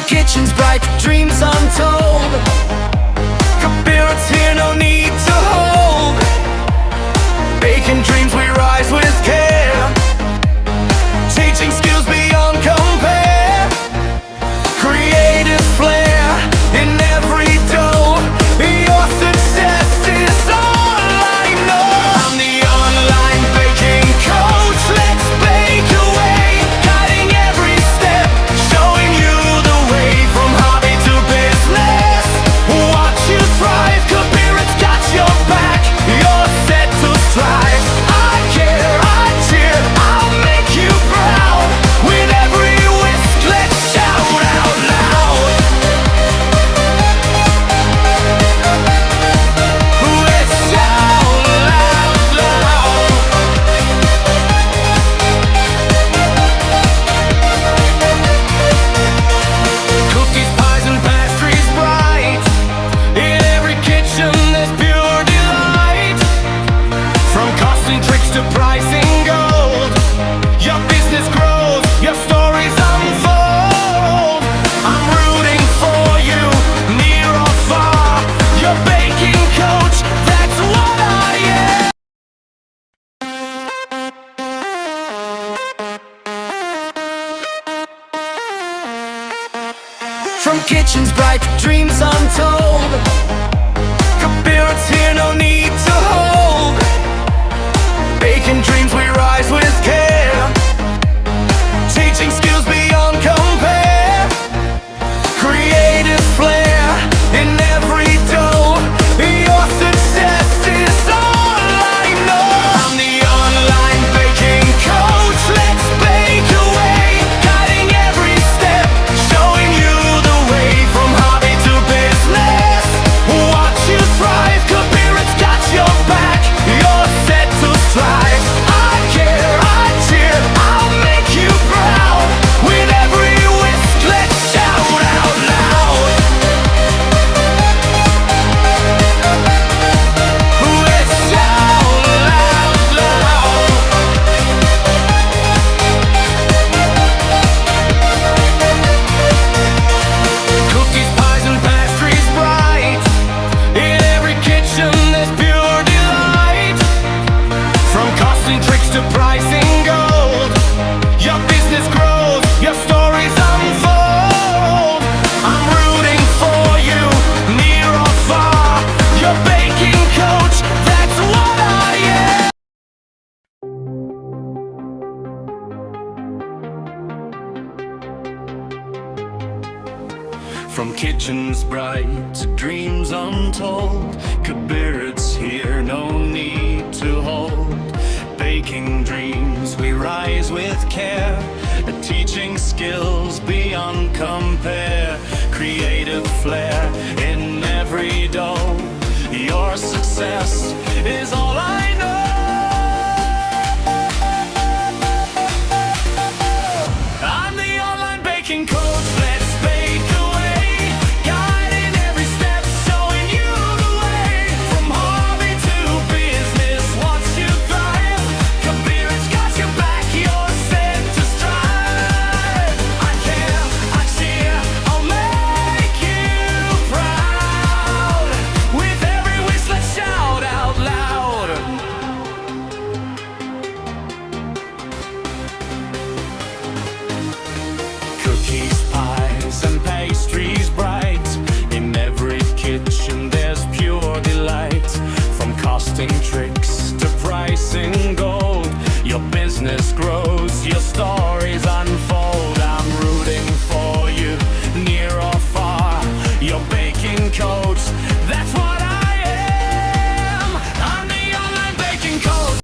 kitchens bright, dreams untold. Cabbage here, no need to hold. Baking dreams, we rise with care. Teaching skills beyond compare. Creative flair in every dough. Your success is all I know. I'm the online baking coach. Let's bake away, guiding every step, showing you the way from hobby to business. Watch you thrive, Cabbage got your back. You're set to strive. I care, I cheer, I'll make you proud. With every whisk, let's shout out loud. Let's shout loud, loud. Cookies, pies, and pastries bright. In every kitchen there's pure delight. From costs and tricks to pricing gold, your business grows, your stories unfold. I'm rooting for you, near or far. Your baking coach, that's what I am. From kitchens bright, dreams untold. Cabbage here, no need to hold. Baking dreams, we rise with care. Teaching skills beyond compare. Creative flair in every dough. Your success is all I know. I'm the online baking coach. Let's bake away, guiding every step, showing you the way from hobby to business. Watch you thrive, Cabbage got your back. You're set to strive. I care, I cheer, I'll make you proud. With every whisk, let's shout out loud. Let's shout loud, loud. Cookies, pies, and pastries bright. In every kitchen there's pure delight. From costs and tricks to pricing gold, your business grows, your stories unfold. I'm rooting for you, near or far. Your baking coach, that's what I am. From kitchens bright to dreams untold, Cabbage here, no need to hold. Baking dreams, we rise with care. Teaching skills beyond compare. Creative flair in every dough. Your success is all I